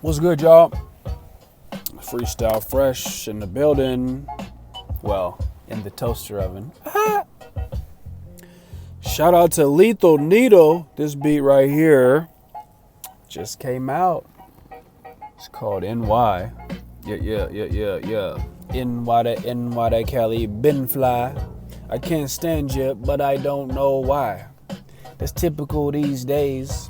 What's good, y'all? Freestyle fresh in the building. Well, in the toaster oven. Shout out to Lethal Needle. This beat right here just came out. It's called NY. Yeah. NY that Cali been fly. I can't stand you, but I don't know why. That's typical these days.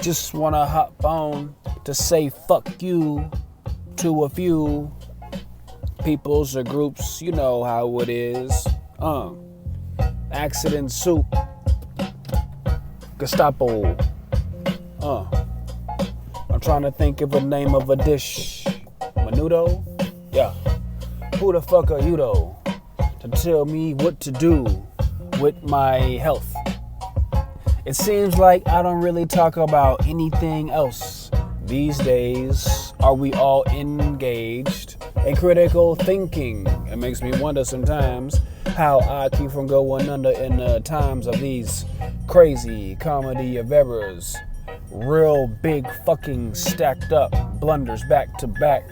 Just wanna hop on to say fuck you to a few peoples or groups. You know how it is. Accident soup. Gestapo. I'm trying to think of a name of a dish. Menudo? Yeah. Who the fuck are you though? To tell me what to do with my health. It seems like I don't really talk about anything else these days. Are we all engaged in critical thinking? It makes me wonder sometimes how I keep from going under in the times of these crazy comedy of errors. Real big fucking stacked up blunders back to back.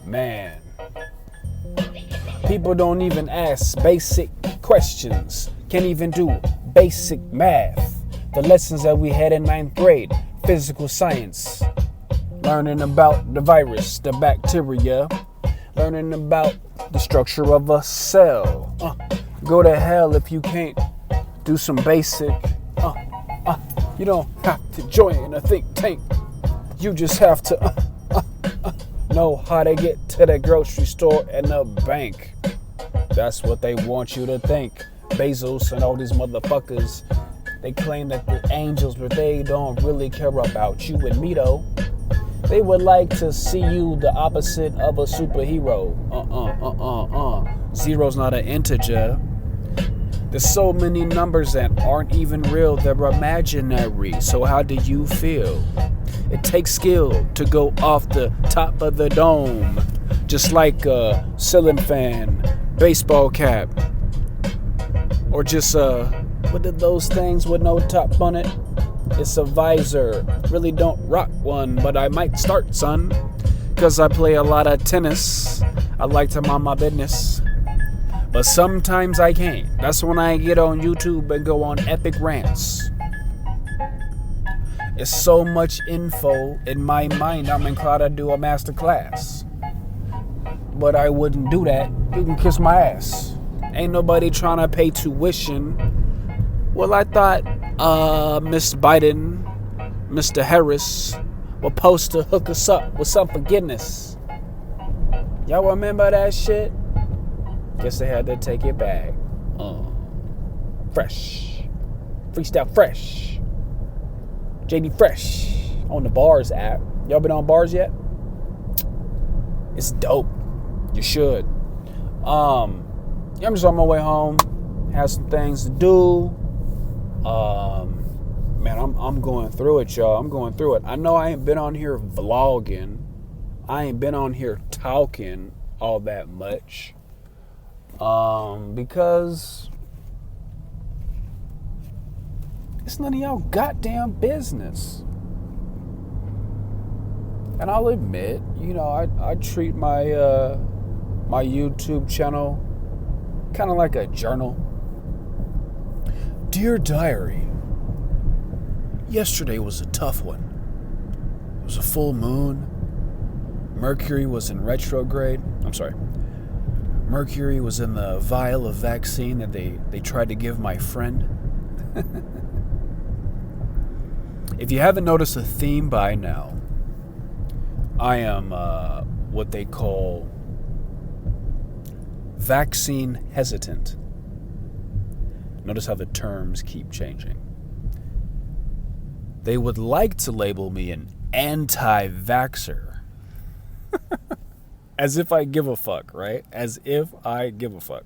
Man. People don't even ask basic questions. Can't even do basic math. The lessons that we had in 9th grade. Physical science. Learning about the virus, the bacteria. Learning about the structure of a cell. Go to hell if you can't do some basic. You don't have to join a think tank. You just have to know how to get to the grocery store and the bank. That's what they want you to think. Bezos and all these motherfuckers, they claim that they're angels, but they don't really care about you and me though. They would like to see you the opposite of a superhero. Zero's not an integer. There's so many numbers that aren't even real, they're imaginary. So how do you feel? It takes skill to go off the top of the dome. Just like a ceiling fan, baseball cap, or just what are those things with no top on it? It's a visor. Really don't rock one, but I might start, son. Cause I play a lot of tennis. I like to mind my business. But sometimes I can't. That's when I get on YouTube and go on epic rants. It's so much info in my mind, I'm inclined to do a master class. But I wouldn't do that. You can kiss my ass. Ain't nobody trying to pay tuition. Well, I thought Miss Biden, Mr. Harris, were supposed to hook us up with some forgiveness. Y'all remember that shit? Guess they had to take it back. Fresh. Freestyle fresh. JD Fresh on the Bars app. Y'all been on Bars yet? It's dope. You should. I'm just on my way home. Have some things to do. Man, I'm going through it, y'all. I'm going through it. I know I ain't been on here vlogging. I ain't been on here talking all that much. Because it's none of y'all goddamn business. And I'll admit, you know, I treat my my YouTube channel kind of like a journal. Dear Diary, yesterday was a tough one. It was a full moon. Mercury was in retrograde. Mercury was in the vial of vaccine that they tried to give my friend. If you haven't noticed a theme by now, I am what they call vaccine hesitant. Notice how the terms keep changing. They would like to label me an anti-vaxxer. As if I give a fuck, right? As if I give a fuck.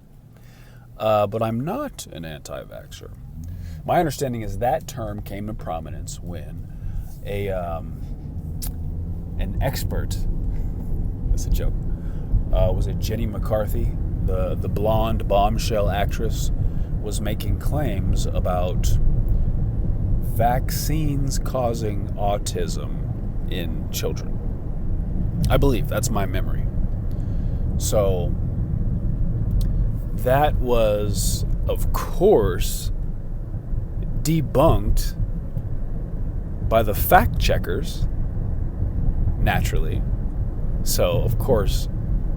But I'm not an anti-vaxxer. My understanding is that term came to prominence when an expert, that's a joke, was it Jenny McCarthy, the blonde bombshell actress, was making claims about vaccines causing autism. in children. I believe that's my memory. So that was, of course, debunked by the fact checkers, naturally. So, of course,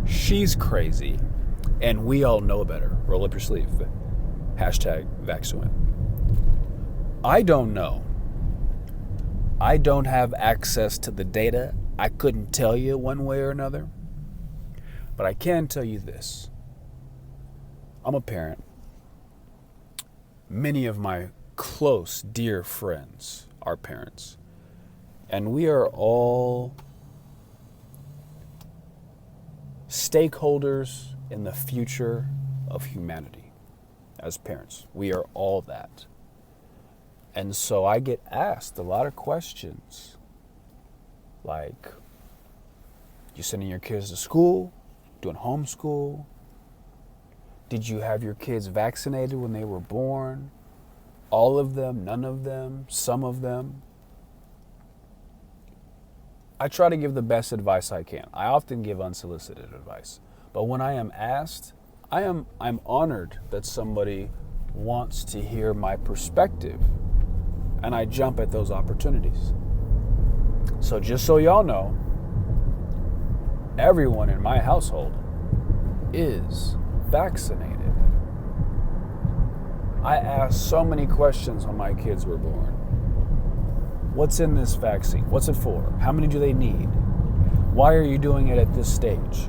she's crazy, and we all know better. Roll up your sleeve. Hashtag vaccine. I don't know. I don't have access to the data. I couldn't tell you one way or another. But I can tell you this. I'm a parent. Many of my close, dear friends are parents. And we are all stakeholders in the future of humanity as parents. We are all that. And so I get asked a lot of questions like, you sending your kids to school? Doing homeschool? Did you have your kids vaccinated when they were born? All of them, none of them, some of them? I try to give the best advice I can. I often give unsolicited advice. But when I am asked, I'm honored that somebody wants to hear my perspective. And I jump at those opportunities. So just so y'all know, everyone in my household is vaccinated. I asked so many questions when my kids were born. What's in this vaccine? What's it for? How many do they need? Why are you doing it at this stage?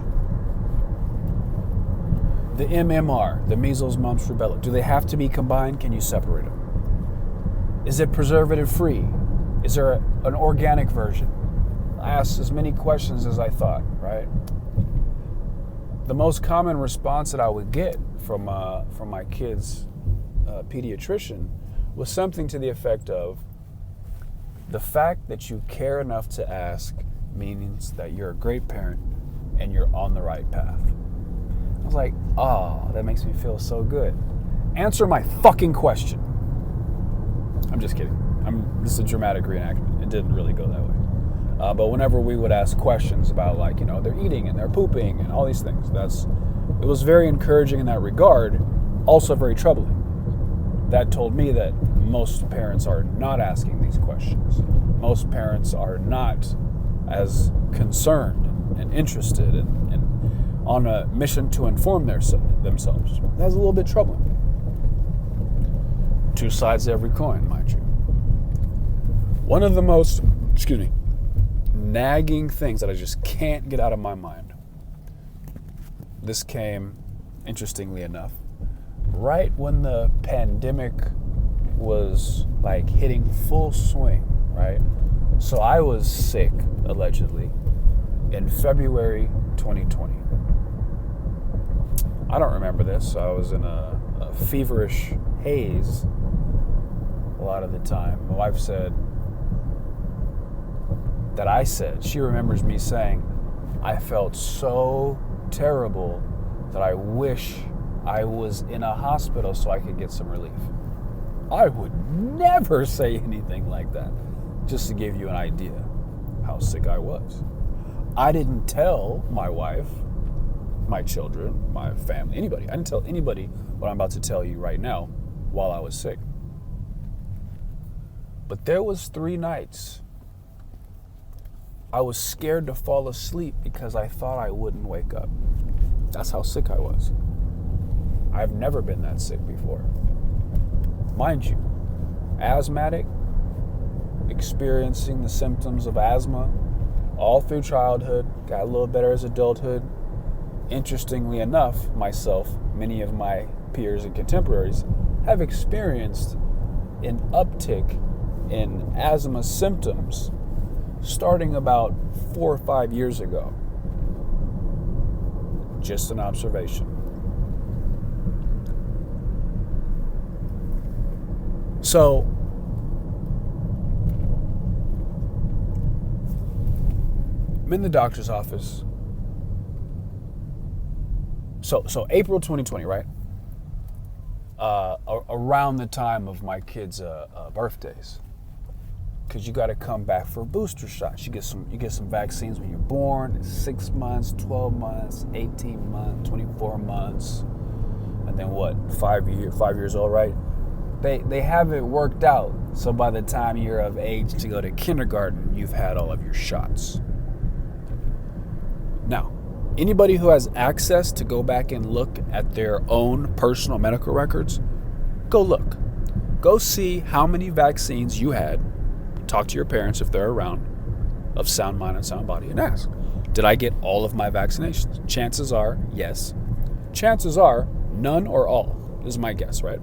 The MMR, the measles, mumps, rubella, do they have to be combined? Can you separate them? Is it preservative free? Is there an organic version? I asked as many questions as I thought, right? The most common response that I would get from my kid's pediatrician was something to the effect of, the fact that you care enough to ask means that you're a great parent and you're on the right path. I was like, that makes me feel so good. Answer my fucking question. I'm just kidding. This is a dramatic reenactment. It didn't really go that way. But whenever we would ask questions about, like, they're eating and they're pooping and all these things, it was very encouraging in that regard, also very troubling. That told me that most parents are not asking these questions. Most parents are not as concerned and interested and on a mission to inform themselves. That's a little bit troubling. Two sides to every coin, mind you. One of the most, nagging things that I just can't get out of my mind. This came, interestingly enough, right when the pandemic was like hitting full swing, right? So I was sick, allegedly, in February 2020. I don't remember this. I was in a feverish haze a lot of the time. My wife said that she remembers me saying, I felt so terrible that I wish I was in a hospital so I could get some relief. I would never say anything like that, just to give you an idea how sick I was. I didn't tell my wife, my children, my family, anybody. I didn't tell anybody what I'm about to tell you right now while I was sick. But there was 3 nights I was scared to fall asleep because I thought I wouldn't wake up. That's how sick I was. I've never been that sick before. Mind you, asthmatic, experiencing the symptoms of asthma all through childhood, got a little better as adulthood. Interestingly enough, myself, many of my peers and contemporaries have experienced an uptick in asthma symptoms starting about 4 or 5 years ago. Just an observation. So, I'm in the doctor's office. So April 2020, right? Around the time of my kids' birthdays. because you got to come back for booster shots. You get some vaccines when you're born, 6 months, 12 months, 18 months, 24 months, and then what? 5 years old, right? They have it worked out. So by the time you're of age to go to kindergarten, you've had all of your shots. Now, anybody who has access to go back and look at their own personal medical records, go look. Go see how many vaccines you had. Talk to your parents if they're around, of sound mind and sound body, and ask, did I get all of my vaccinations? Chances are, yes. Chances are, none or all. This is my guess, right?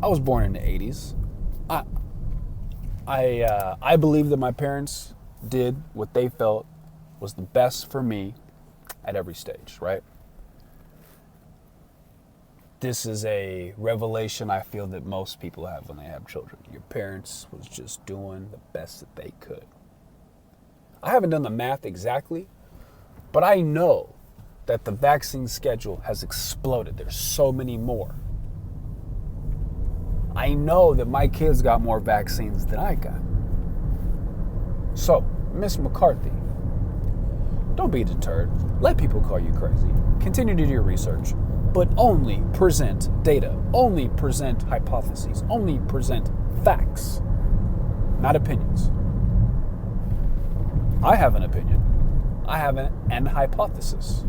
I was born in the 80s. I believe that my parents did what they felt was the best for me at every stage, right? This is a revelation I feel that most people have when they have children. Your parents was just doing the best that they could. I haven't done the math exactly, but I know that the vaccine schedule has exploded. There's so many more. I know that my kids got more vaccines than I got. So, Miss McCarthy, don't be deterred. Let people call you crazy. Continue to do your research, but only present data, only present hypotheses, only present facts, not opinions. I have an opinion. I have an hypothesis.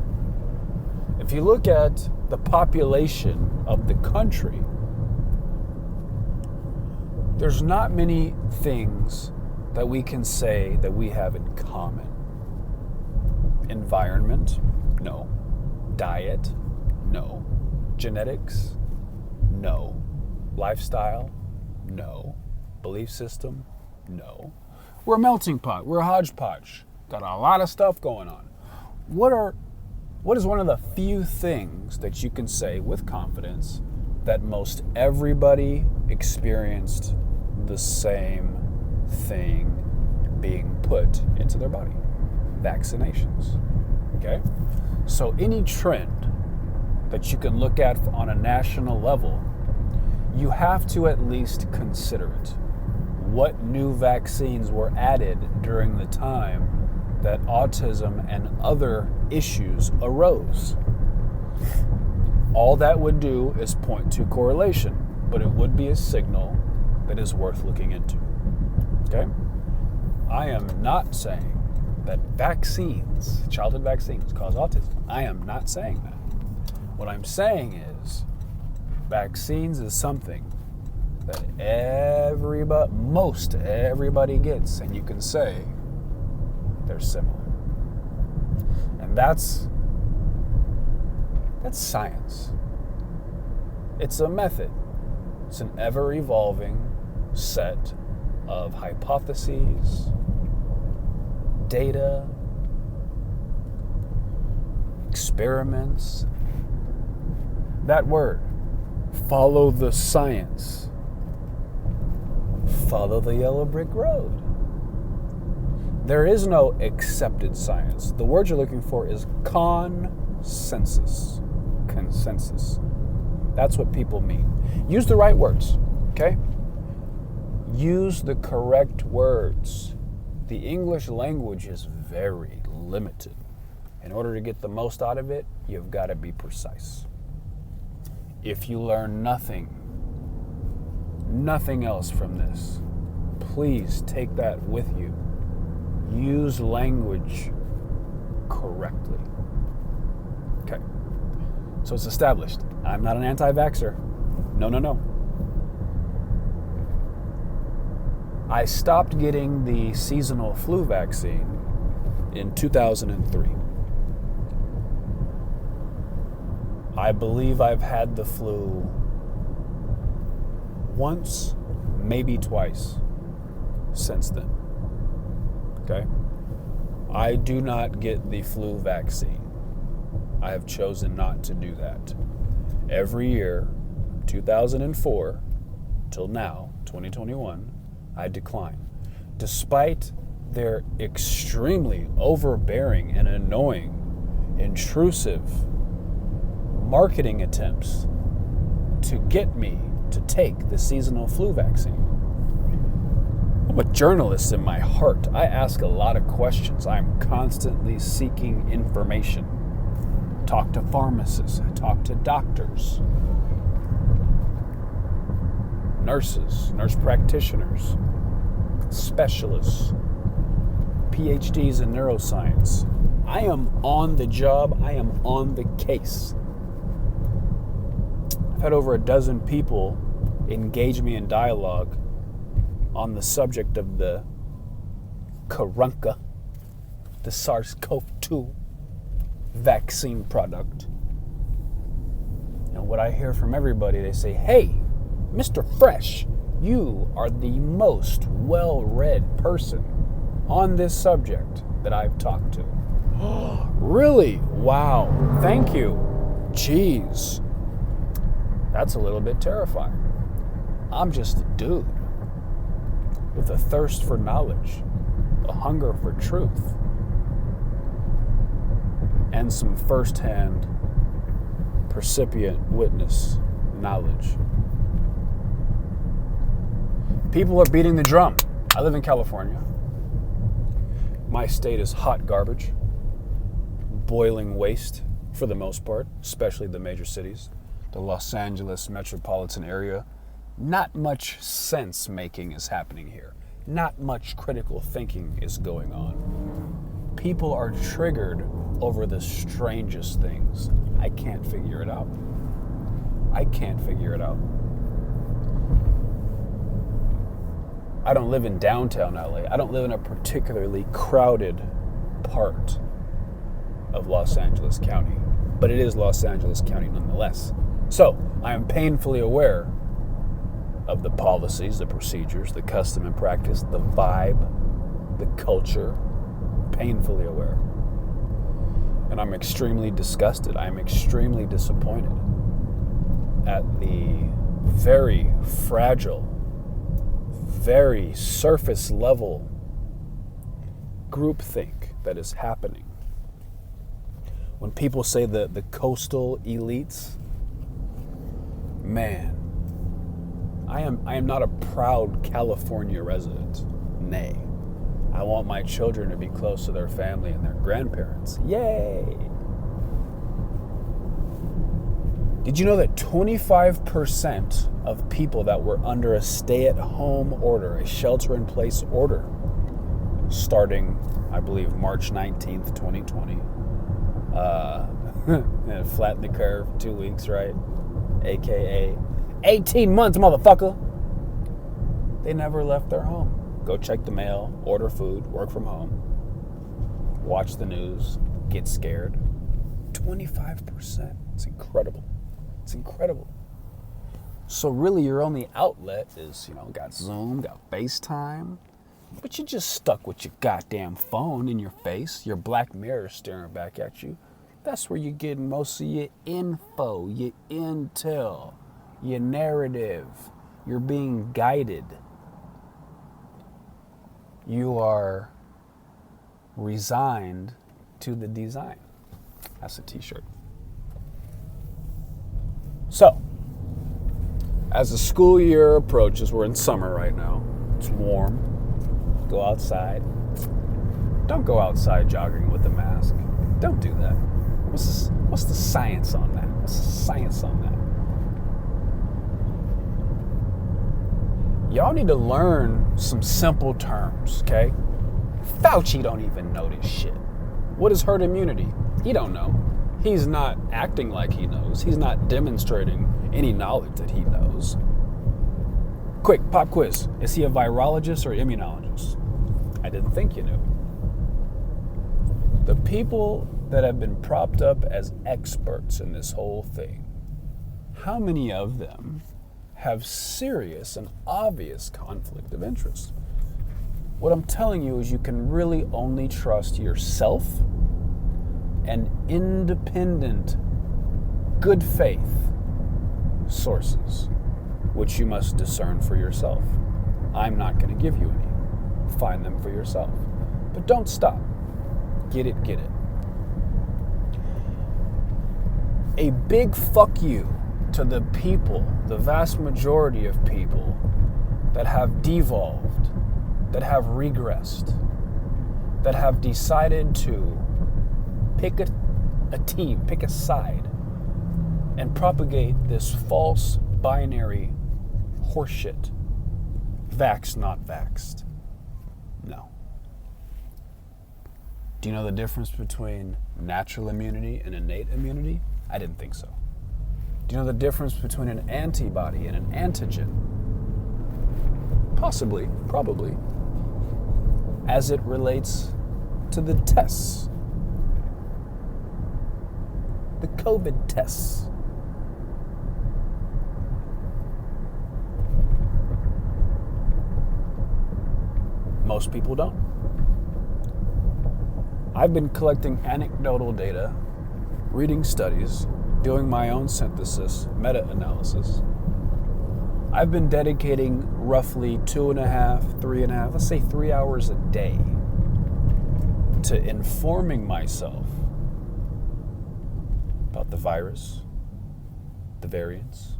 If you look at the population of the country, there's not many things that we can say that we have in common. Environment, no. Diet, no. Genetics, no. Lifestyle, no. Belief system, no. We're a melting pot. We're a hodgepodge. Got a lot of stuff going on. What is one of the few things that you can say with confidence that most everybody experienced the same thing being put into their body? Vaccinations. Okay? So any trend that you can look at on a national level, you have to at least consider it. What new vaccines were added during the time that autism and other issues arose? All that would do is point to correlation, but it would be a signal that is worth looking into. Okay? I am not saying that vaccines, childhood vaccines, cause autism. I am not saying that. What I'm saying is vaccines is something that most everybody gets, and you can say they're similar. And that's science. It's a method. It's an ever-evolving set of hypotheses, data, experiments. That word, follow the science. Follow the yellow brick road. There is no accepted science. The word you're looking for is consensus. Consensus. That's what people mean. Use the right words, okay? Use the correct words. The English language is very limited. In order to get the most out of it, you've got to be precise. If you learn nothing else from this, please take that with you. Use language correctly. Okay. So it's established. I'm not an anti-vaxxer. No. I stopped getting the seasonal flu vaccine in 2003. I believe I've had the flu once, maybe twice since then. Okay? I do not get the flu vaccine. I have chosen not to do that. Every year, 2004 till now, 2021, I decline. Despite their extremely overbearing and annoying, intrusive marketing attempts to get me to take the seasonal flu vaccine. I'm a journalist in my heart. I ask a lot of questions. I'm constantly seeking information. Talk to pharmacists, I talk to doctors, nurses, nurse practitioners, specialists, PhDs in neuroscience. I am on the job. I am on the case. I've had over a dozen people engage me in dialogue on the subject of the Carunca, the SARS-CoV-2 vaccine product. And what I hear from everybody, they say, "Hey, Mr. Fresh, you are the most well-read person on this subject that I've talked to." Really? Wow. Thank you. Jeez. That's a little bit terrifying. I'm just a dude with a thirst for knowledge, a hunger for truth, and some firsthand percipient witness knowledge. People are beating the drum. I live in California. My state is hot garbage, boiling waste for the most part, especially the major cities, the Los Angeles metropolitan area. Not much sense making is happening here. Not much critical thinking is going on. People are triggered over the strangest things. I can't figure it out. I can't figure it out. I don't live in downtown LA. I don't live in a particularly crowded part of Los Angeles County, but it is Los Angeles County nonetheless. So I am painfully aware of the policies, the procedures, the custom and practice, the vibe, the culture, painfully aware. And I'm extremely disgusted. I'm extremely disappointed at the very fragile, very surface level groupthink that is happening. When people say the coastal elites, man, I am not a proud California resident. Nay, I want my children to be close to their family and their grandparents. Yay! Did you know that 25% of people that were under a stay-at-home order, a shelter-in-place order, starting, I believe, March 19th, 2020, flatten the curve, 2 weeks, right? AKA 18 months, motherfucker! They never left their home. Go check the mail, order food, work from home, watch the news, get scared. 25%. It's incredible. It's incredible. So really your only outlet is, got Zoom, got FaceTime, but you're just stuck with your goddamn phone in your face, your black mirror staring back at you. That's where you're getting most of your info, your intel, your narrative. You're being guided. You are resigned to the design. That's a t-shirt. So, as the school year approaches, we're in summer right now. It's warm. Go outside. Don't go outside jogging with a mask. Don't do that. What's the science on that? What's the science on that? Y'all need to learn some simple terms, okay? Fauci don't even know this shit. What is herd immunity? He don't know. He's not acting like he knows. He's not demonstrating any knowledge that he knows. Quick, pop quiz. Is he a virologist or immunologist? I didn't think you knew. The people that have been propped up as experts in this whole thing, how many of them have serious and obvious conflict of interest? What I'm telling you is you can really only trust yourself and independent, good faith sources, which you must discern for yourself. I'm not going to give you any. Find them for yourself. But don't stop. Get it, get it. A big fuck you to the people, the vast majority of people that have devolved, that have regressed, that have decided to pick a team, pick a side, and propagate this false binary horseshit. Vaxxed, not vaxxed. No. Do you know the difference between natural immunity and innate immunity? I didn't think so. Do you know the difference between an antibody and an antigen? Possibly, probably. As it relates to the tests. The COVID tests. Most people don't. I've been collecting anecdotal data, reading studies, doing my own synthesis, meta-analysis. I've been dedicating roughly 2.5, 3.5, let's say 3 hours a day to informing myself about the virus, the variants,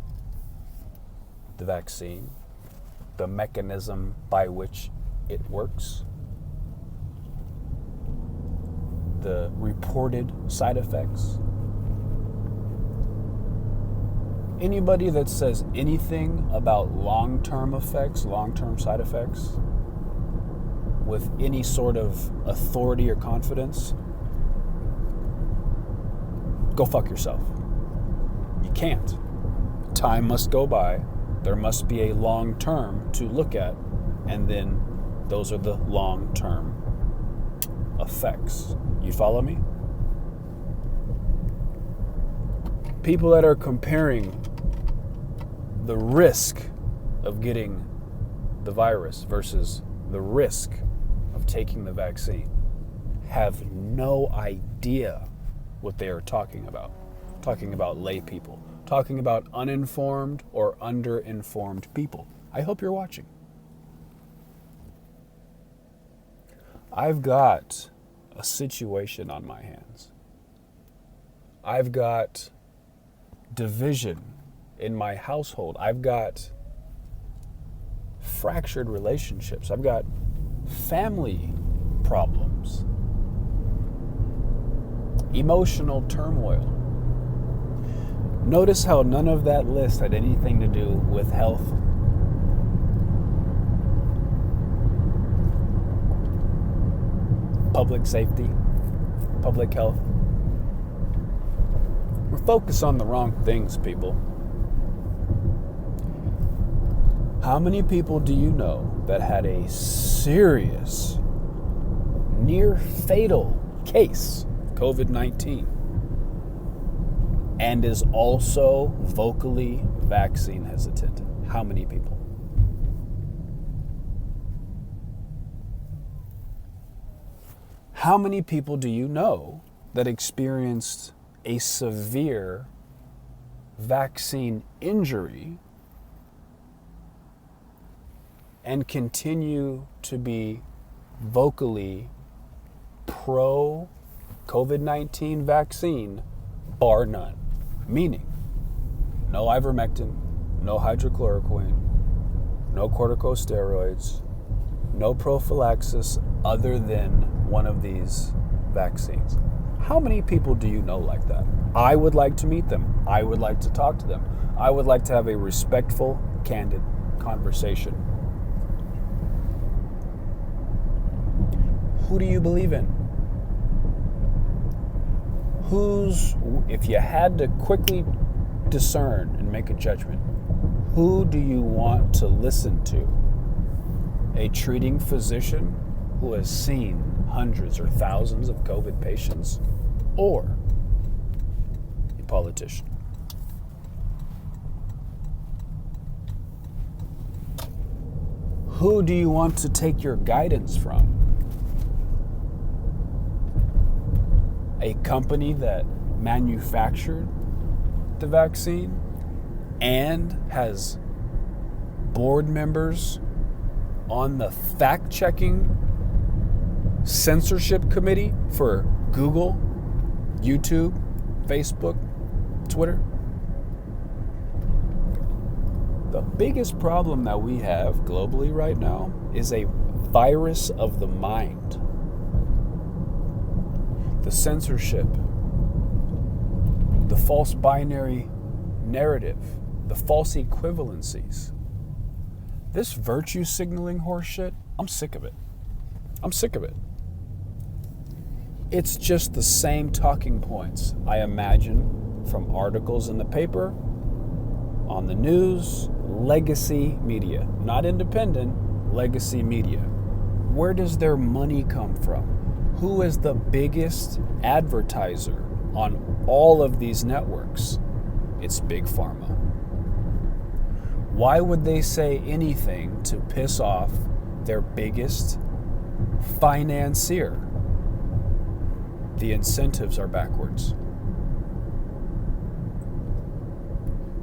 the vaccine, the mechanism by which it works, the reported side effects. Anybody that says anything about long-term effects, long-term side effects, with any sort of authority or confidence, go fuck yourself. You can't. Time must go by. There must be a long term to look at, and then those are the long-term effects. You follow me? People that are comparing the risk of getting the virus versus the risk of taking the vaccine have no idea what they are talking about. Talking about lay people. Talking about uninformed or underinformed people. I hope you're watching. I've got a situation on my hands. I've got division in my household. I've got fractured relationships. I've got family problems, emotional turmoil. Notice how none of that list had anything to do with health. Public safety, public health. We're focused on the wrong things, people. How many people do you know that had a serious, near fatal case, COVID-19, and is also vocally vaccine hesitant? How many people? How many people do you know that experienced a severe vaccine injury and continue to be vocally pro COVID-19 vaccine, bar none? Meaning, no ivermectin, no hydrochloroquine, no corticosteroids, no prophylaxis other than one of these vaccines. How many people do you know like that? I would like to meet them. I would like to talk to them. I would like to have a respectful, candid conversation. Who do you believe in? If you had to quickly discern and make a judgment, who do you want to listen to? A treating physician who has seen hundreds or thousands of COVID patients, or a politician? Who do you want to take your guidance from? A company that manufactured the vaccine and has board members on the fact-checking censorship committee for Google, YouTube, Facebook, Twitter? The biggest problem that we have globally right now is a virus of the mind. The censorship, the false binary narrative, the false equivalencies. This virtue signaling horseshit, I'm sick of it. I'm sick of it. It's just the same talking points, I imagine, from articles in the paper, on the news, legacy media. Not independent, legacy media. Where does their money come from? Who is the biggest advertiser on all of these networks? It's Big Pharma. Why would they say anything to piss off their biggest financier? The incentives are backwards.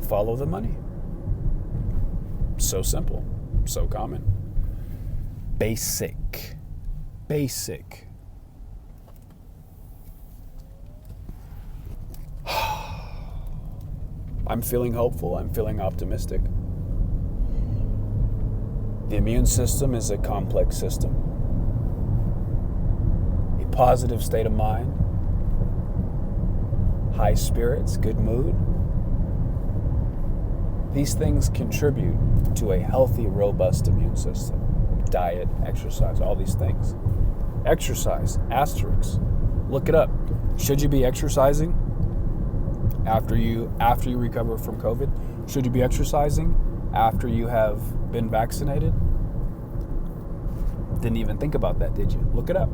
Follow the money. So simple, so common. Basic. I'm feeling hopeful. I'm feeling optimistic. The immune system is a complex system. A positive state of mind, high spirits, good mood. These things contribute to a healthy, robust immune system. Diet, exercise, all these things. Exercise, asterisks. Look it up. Should you be exercising after you recover from COVID? Should you be exercising after you have been vaccinated? Didn't even think about that, did you? Look it up.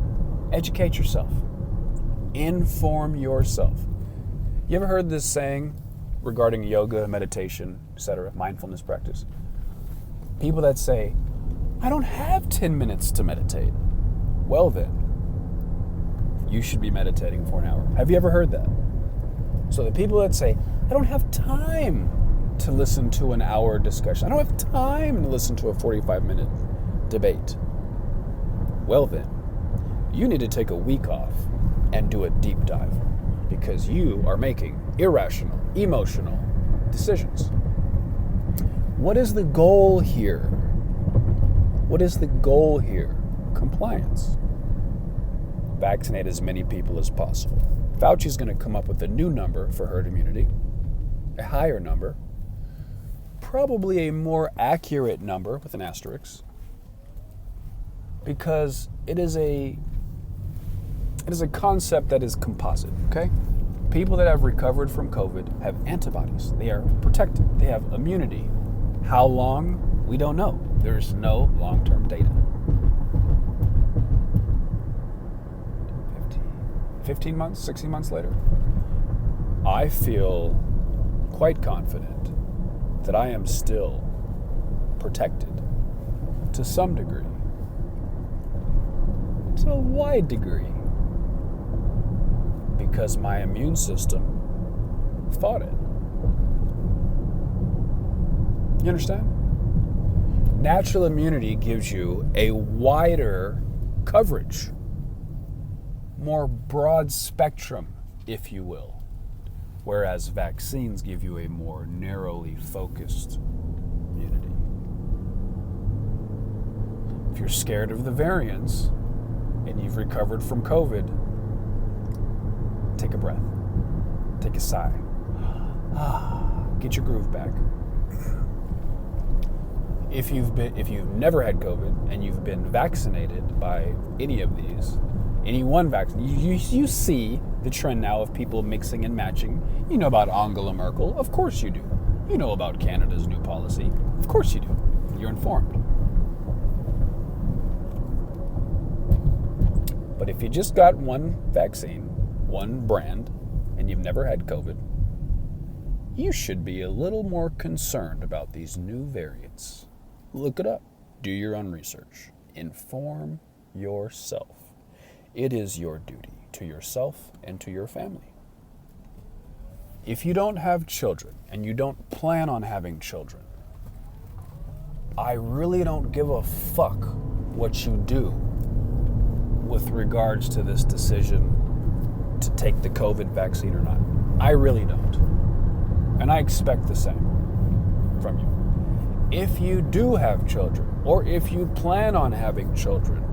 Educate yourself. Inform yourself. You ever heard this saying regarding yoga, meditation, etc., mindfulness practice? People that say, I don't have 10 minutes to meditate. Well then, you should be meditating for an hour. Have you ever heard that? So the people that say, I don't have time to listen to an hour discussion. I don't have time to listen to a 45-minute debate. Well then, you need to take a week off and do a deep dive because you are making irrational, emotional decisions. What is the goal here? What is the goal here? Compliance. Vaccinate as many people as possible. Fauci's going to come up with a new number for herd immunity, a higher number, probably a more accurate number with an asterisk, because it is a concept that is composite, okay? People that have recovered from COVID have antibodies. They are protected. They have immunity. How long? We don't know. There's no long-term data. 15 months, 16 months later, I feel quite confident that I am still protected to some degree, to a wide degree, because my immune system fought it. You understand? Natural immunity gives you a wider coverage, more broad spectrum, if you will, whereas vaccines give you a more narrowly focused immunity. If you're scared of the variants and you've recovered from COVID, take a breath, take a sigh, get your groove back. If you've never had COVID and you've been vaccinated by any of these, any one vaccine, you see the trend now of people mixing and matching. You know about Angela Merkel, of course you do. You know about Canada's new policy, of course you do. You're informed. But if you just got one vaccine, one brand, and you've never had COVID, you should be a little more concerned about these new variants. Look it up. Do your own research. Inform yourself. It is your duty to yourself and to your family. If you don't have children and you don't plan on having children, I really don't give a fuck what you do with regards to this decision to take the COVID vaccine or not. I really don't. And I expect the same from you. if you do have children, or if you plan on having children,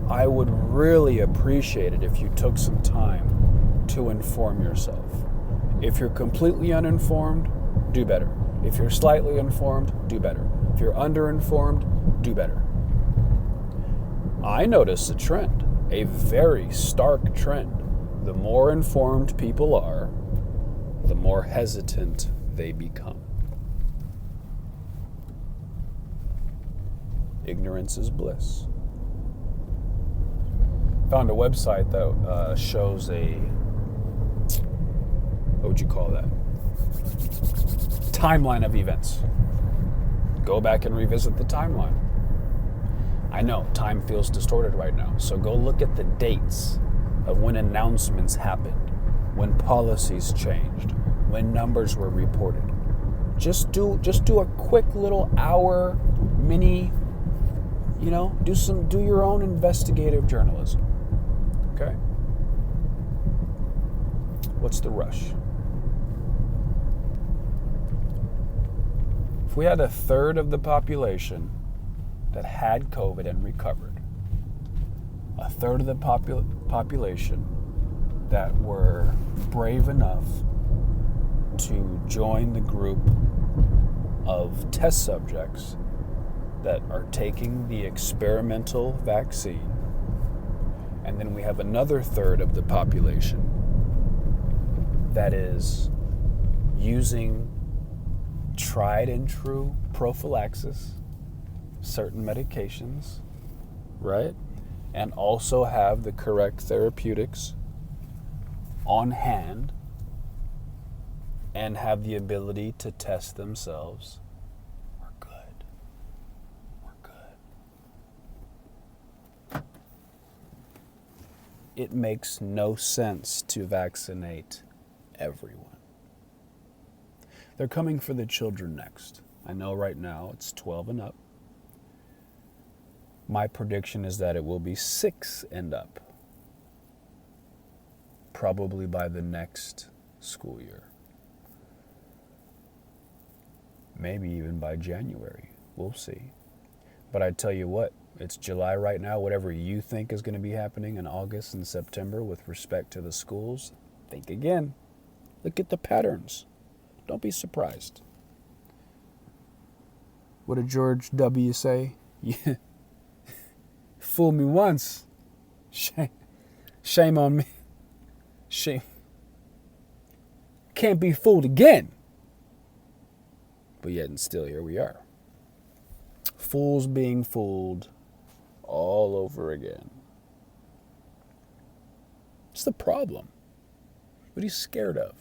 I would really appreciate it if you took some time to inform yourself. If you're completely uninformed, do better. If you're slightly informed, do better. If you're underinformed, do better. I notice a trend, a very stark trend. The more informed people are, the more hesitant they become. Ignorance is bliss. Found a website that shows what would you call that? Timeline of events. Go back and revisit the timeline. I know time feels distorted right now, so go look at the dates of when announcements happened, when policies changed, when numbers were reported. Just do a quick little hour mini, do your own investigative journalism. Okay? What's the rush? If we had a third of the population that had COVID and recovered, a third of the population that were brave enough to join the group of test subjects that are taking the experimental vaccine, and then we have another third of the population that is using tried and true prophylaxis, certain medications, right? And also have the correct therapeutics on hand and have the ability to test themselves. We're good. We're good. It makes no sense to vaccinate everyone. They're coming for the children next. I know right now it's 12 and up. My prediction is that it will be 6 and up, probably by the next school year. Maybe even by January. We'll see. But I tell you what, it's July right now. Whatever you think is going to be happening in August and September with respect to the schools, think again. Look at the patterns. Don't be surprised. What did George W. say? Yeah. Fool me once. Shame on me. Shame. Can't be fooled again. But yet and still here we are. Fools being fooled all over again. It's the problem. What are you scared of?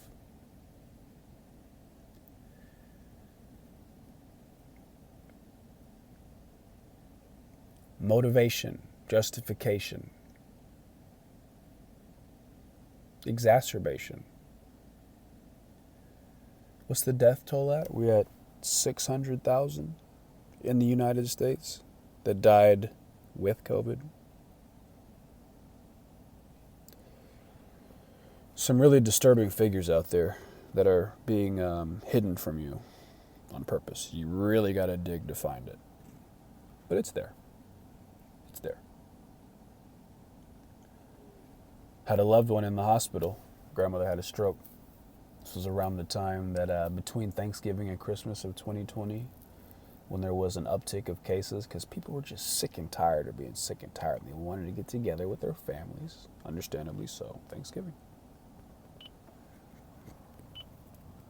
Motivation, justification, exacerbation. What's the death toll at? We're at 600,000 in the United States that died with COVID. Some really disturbing figures out there that are being hidden from you on purpose. You really got to dig to find it. But it's there. It's there. Had a loved one in the hospital. Grandmother had a stroke. This was around the time that between Thanksgiving and Christmas of 2020, when there was an uptick of cases, because people were just sick and tired of being sick and tired. They wanted to get together with their families, understandably so, Thanksgiving.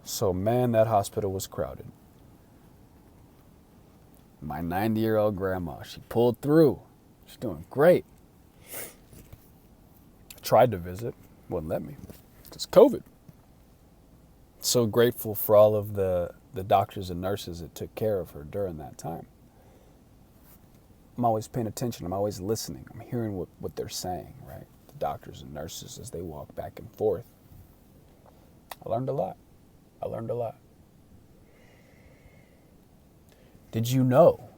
So, man, that hospital was crowded. My 90-year-old grandma, she pulled through. She's doing great. I tried to visit, wouldn't let me. It's COVID. So grateful for all of the doctors and nurses that took care of her during that time. I'm always paying attention. I'm always listening. I'm hearing what they're saying, right? The doctors and nurses as they walk back and forth. I learned a lot. Did you know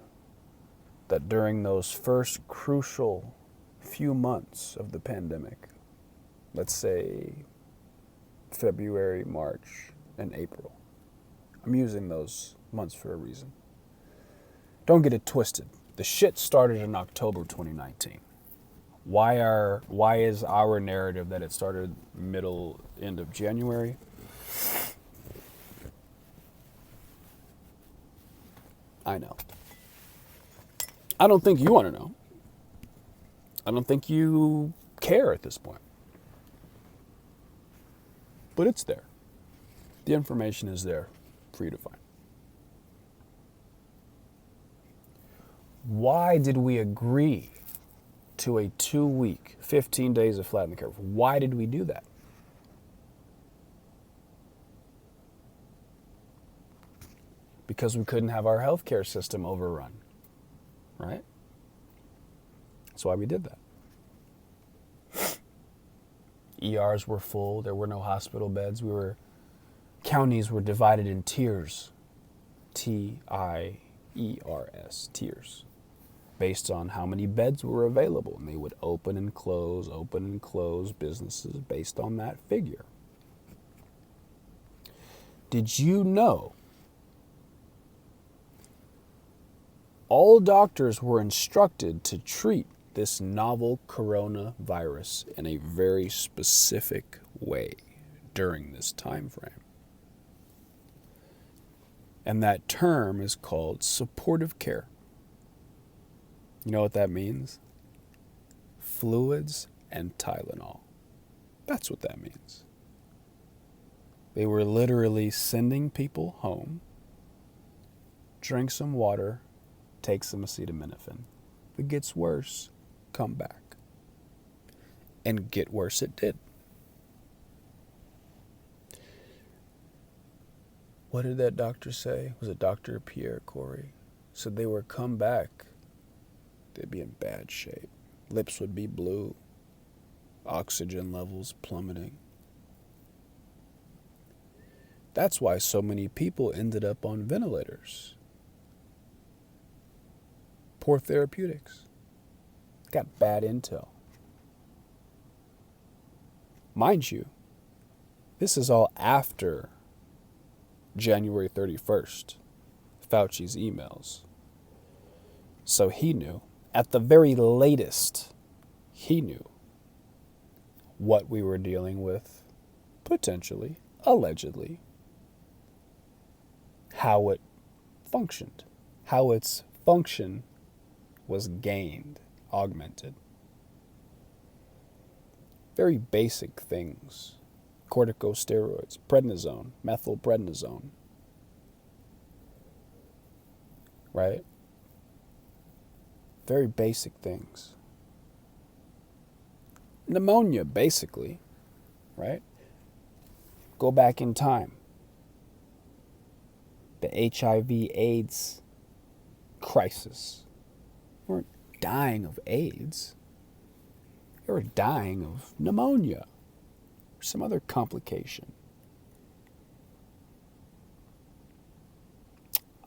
that during those first crucial few months of the pandemic, let's say February, March, and April, I'm using those months for a reason. Don't get it twisted. The shit started in October 2019. Why is our narrative that it started end of January? I know. I don't think you want to know. I don't think you care at this point. But it's there. The information is there for you to find. Why did we agree to a 2-week, 15 days of flatten the curve? Why did we do that? Because we couldn't have our healthcare system overrun, right? That's why we did that. ERs were full. There were no hospital beds. Counties were divided in tiers. T-I-E-R-S, tiers. Based on how many beds were available. And they would open and close businesses based on that figure. Did you know all doctors were instructed to treat this novel coronavirus in a very specific way during this time frame? And that term is called supportive care. You know what that means? Fluids and Tylenol. That's what that means. They were literally sending people home, drink some water, take some acetaminophen. If it gets worse, come back. And get worse it did. What did that doctor say? Was it Dr. Pierre Corey? Said they would come back. They'd be in bad shape. Lips would be blue. Oxygen levels plummeting. That's why so many people ended up on ventilators. Poor therapeutics. Got bad intel. Mind you, this is all after January 31st, Fauci's emails. So he knew, at the very latest, he knew what we were dealing with, potentially, allegedly, how it functioned, how its function was gained, augmented. Very basic things. Corticosteroids, prednisone, methylprednisone. Right? Very basic things. Pneumonia, basically. Right? Go back in time. The HIV/AIDS crisis. We weren't dying of AIDS. They were dying of pneumonia or some other complication.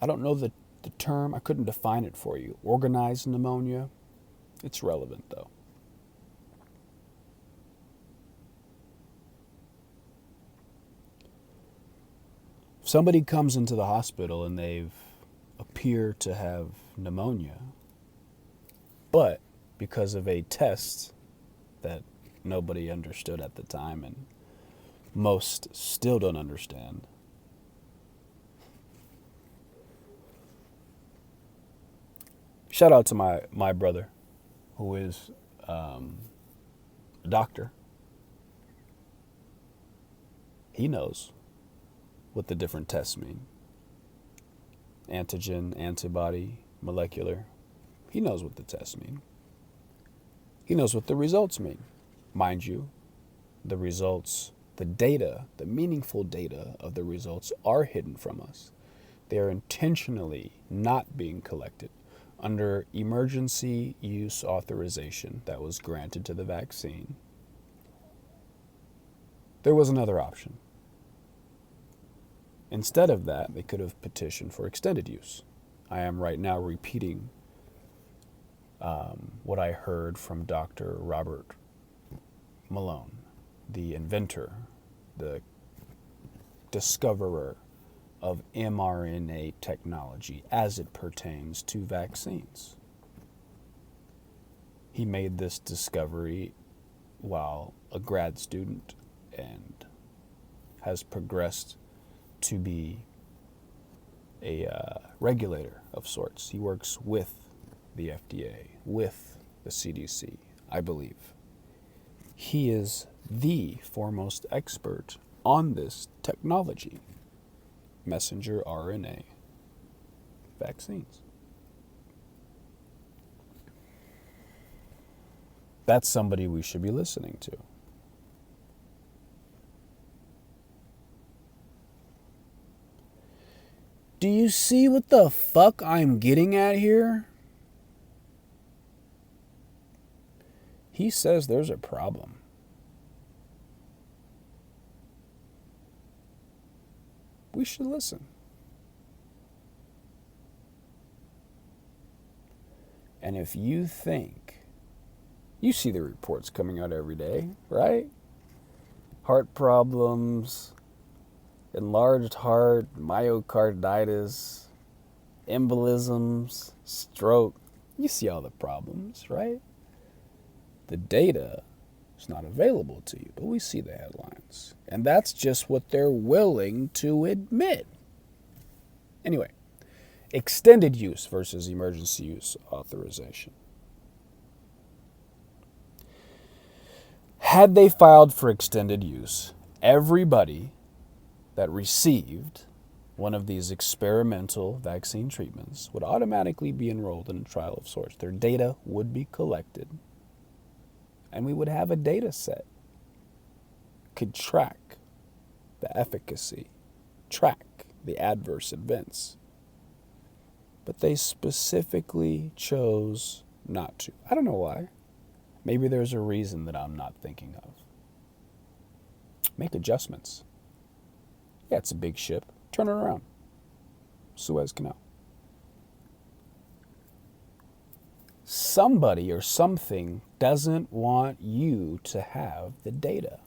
I don't know the term. I couldn't define it for you. Organized pneumonia. It's relevant, though. If somebody comes into the hospital and they appear to have pneumonia, but because of a test that nobody understood at the time and most still don't understand, shout out to my brother who is a doctor. He knows what the different tests mean. Antigen, antibody, molecular. He knows what the tests mean. He knows what the results mean. Mind you, the results, the data, the meaningful data of the results are hidden from us. They are intentionally not being collected under emergency use authorization that was granted to the vaccine. There was another option. Instead of that, they could have petitioned for extended use. I am right now repeating what I heard from Dr. Robert Malone, the inventor, the discoverer, of mRNA technology as it pertains to vaccines. He made this discovery while a grad student and has progressed to be a regulator of sorts. He works with the FDA, with the CDC, I believe. He is the foremost expert on this technology, messenger RNA vaccines. That's somebody we should be listening to. Do you see what the fuck I'm getting at here? He says there's a problem. We should listen. And if you think, you see the reports coming out every day, right? Heart problems, enlarged heart, myocarditis, embolisms, stroke. You see all the problems, right? The data is not available to you, but we see the headlines. And that's just what they're willing to admit. Anyway, extended use versus emergency use authorization. Had they filed for extended use, everybody that received one of these experimental vaccine treatments would automatically be enrolled in a trial of sorts. Their data would be collected, and we would have a data set. Could track the efficacy, track the adverse events. But they specifically chose not to. I don't know why. Maybe there's a reason that I'm not thinking of. Make adjustments. Yeah, it's a big ship. Turn it around. Suez Canal. Somebody or something doesn't want you to have the data.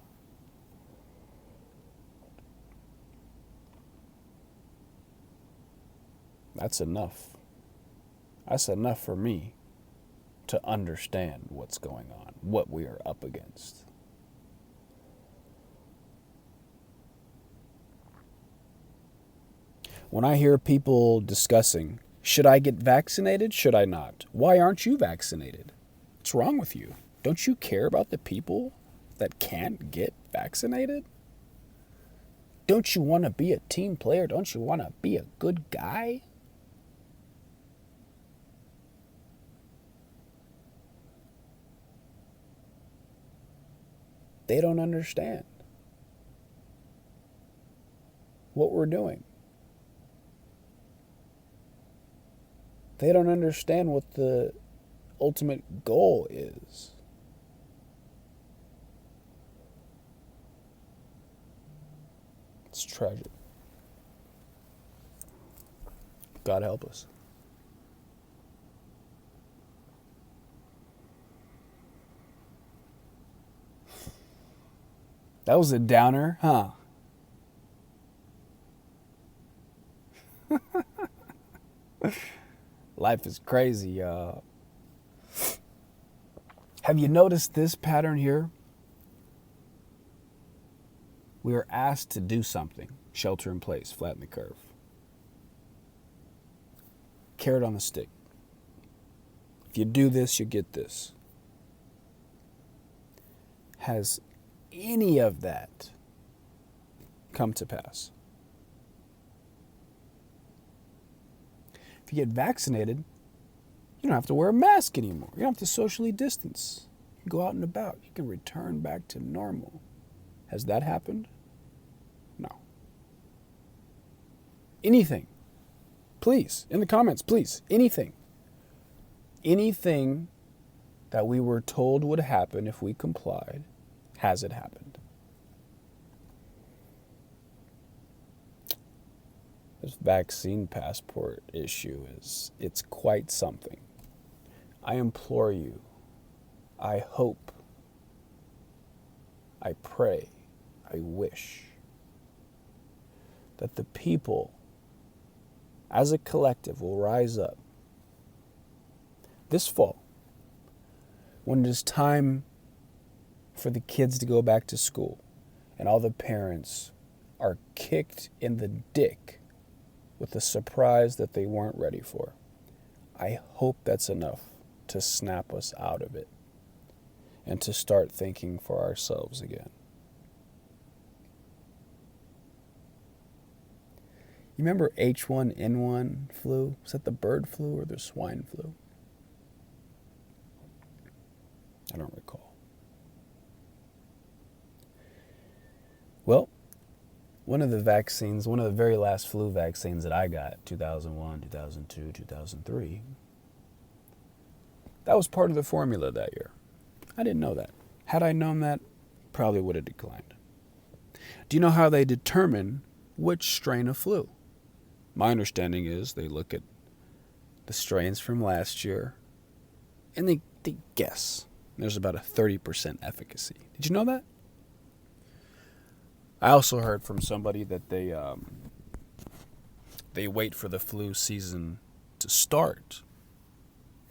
That's enough. That's enough for me to understand what's going on, what we are up against. When I hear people discussing, should I get vaccinated? Should I not? Why aren't you vaccinated? What's wrong with you? Don't you care about the people that can't get vaccinated? Don't you want to be a team player? Don't you want to be a good guy? They don't understand what we're doing. They don't understand what the ultimate goal is. It's tragic. God help us. That was a downer, huh? Life is crazy, y'all. Have you noticed this pattern here? We are asked to do something. Shelter in place, flatten the curve. Carrot on the stick. If you do this, you get this. Has any of that come to pass? If you get vaccinated, you don't have to wear a mask anymore. You don't have to socially distance. You can go out and about. You can return back to normal. Has that happened? No. Anything. Please, in the comments, please. Anything. Anything that we were told would happen if we complied, has it happened? This vaccine passport issue it's quite something. I implore you, I hope, I pray, I wish that the people as a collective, will rise up this fall when it is time for the kids to go back to school and all the parents are kicked in the dick with a surprise that they weren't ready for. I hope that's enough to snap us out of it and to start thinking for ourselves again. You remember H1N1 flu? Was that the bird flu or the swine flu? I don't recall. Well, one of the very last flu vaccines that I got, 2001, 2002, 2003, that was part of the formula that year. I didn't know that. Had I known that, probably would have declined. Do you know how they determine which strain of flu? My understanding is they look at the strains from last year and they guess. There's about a 30% efficacy. Did you know that? I also heard from somebody that they wait for the flu season to start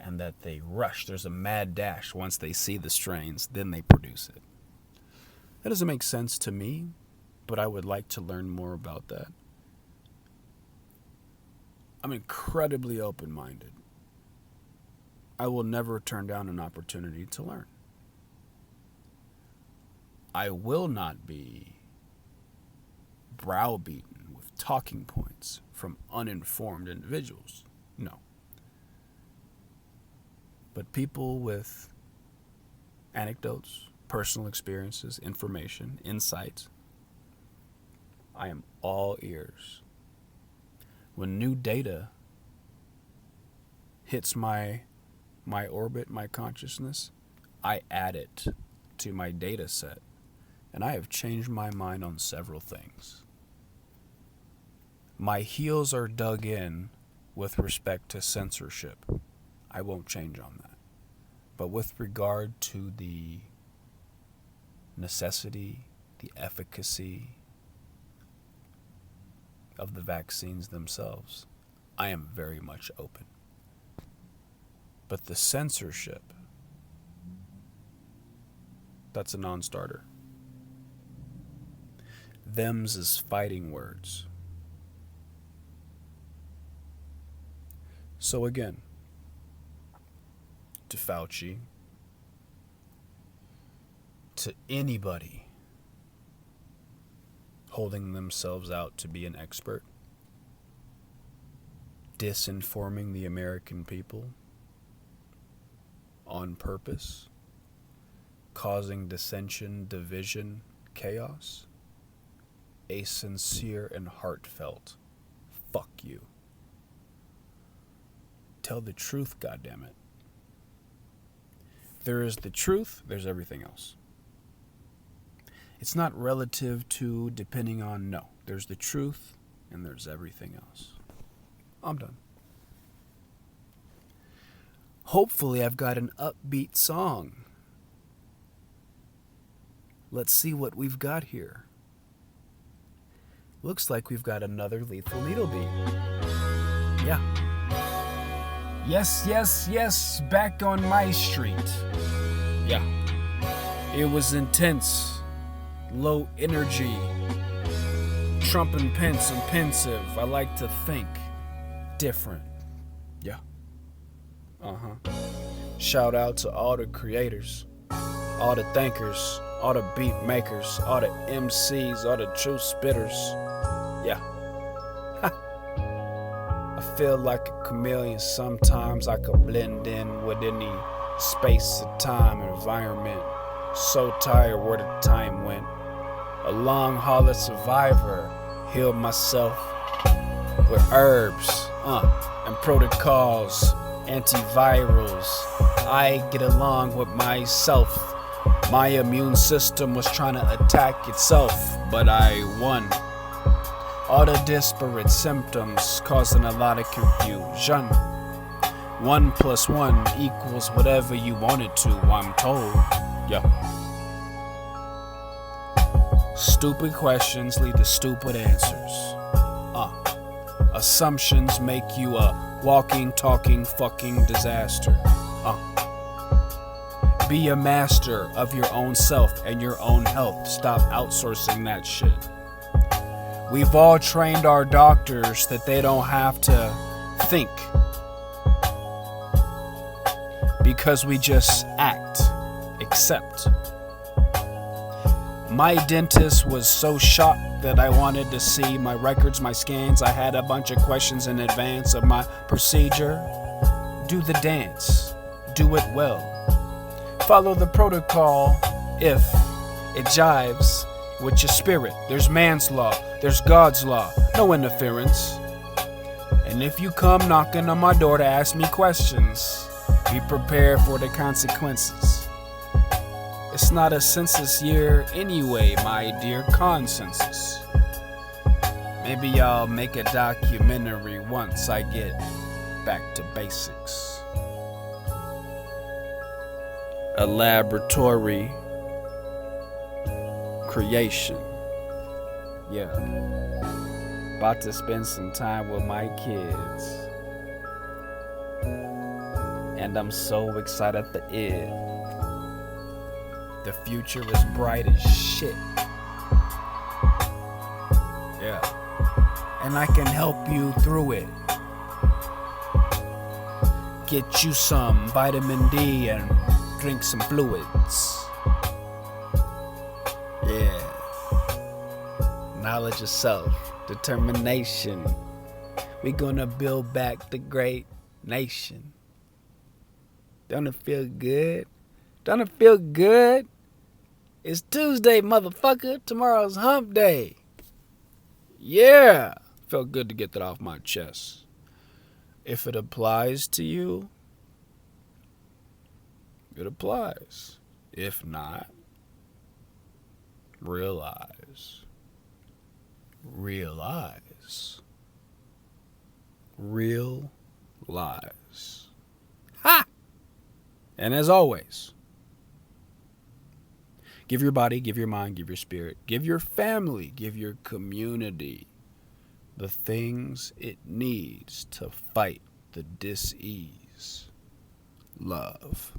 and that they rush. There's a mad dash. Once they see the strains, then they produce it. That doesn't make sense to me, but I would like to learn more about that. I'm incredibly open-minded. I will never turn down an opportunity to learn. I will not be browbeaten with talking points from uninformed individuals. No. But people with anecdotes, personal experiences, information, insights, I am all ears. When new data hits my orbit, my consciousness, I add it to my data set. And I have changed my mind on several things. My heels are dug in with respect to censorship. I won't change on that. But with regard to the necessity, the efficacy of the vaccines themselves, I am very much open. But the censorship, that's a non-starter. Them's is fighting words. So again, to Fauci, to anybody holding themselves out to be an expert, disinforming the American people on purpose, causing dissension, division, chaos, a sincere and heartfelt fuck you. Tell the truth, goddammit. There is the truth, there's everything else. It's not relative to depending on, no. There's the truth and there's everything else. I'm done. Hopefully I've got an upbeat song. Let's see what we've got here. Looks like we've got another Lethal Needle beat. Yeah. Yes, yes, yes, back on my street. Yeah. It was intense, low energy, Trump and Pence and pensive. I like to think different. Yeah. Shout out to all the creators, all the thinkers, all the beat makers, all the MCs, all the true spitters. Yeah. I feel like a chameleon. Sometimes I could blend in with any space and time environment. So tired where the time went. A long hauler survivor. Healed myself with herbs and protocols, antivirals. I get along with myself. My immune system was trying to attack itself, but I won. All the disparate symptoms causing a lot of confusion. 1 + 1 equals whatever you want it to, I'm told. Yeah. Stupid questions lead to stupid answers. A assumptions make you a walking, talking, fucking disaster. Be a master of your own self and your own health. Stop outsourcing that shit. We've all trained our doctors that they don't have to think, because we just act, accept. My dentist was so shocked that I wanted to see my records, my scans. I had a bunch of questions in advance of my procedure. Do the dance. Do it well. Follow the protocol if it jives with your spirit. There's man's law. There's God's law. No interference. And if you come knocking on my door to ask me questions, be prepared for the consequences. It's not a census year anyway, my dear consensus. Maybe I'll make a documentary once I get back to basics. A laboratory creation. Yeah. About to spend some time with my kids. And I'm so excited for it. The future is bright as shit. Yeah. And I can help you through it. Get you some vitamin D and drink some fluids. Yeah. Knowledge of self. Determination. We gonna build back the great nation. Don't it feel good? Don't it feel good? It's Tuesday, motherfucker. Tomorrow's hump day. Yeah. Felt good to get that off my chest. If it applies to you, it applies. If not, realize. Realize. Real lies. Ha! And as always, give your body, give your mind, give your spirit, give your family, give your community the things it needs to fight the dis-ease. Love.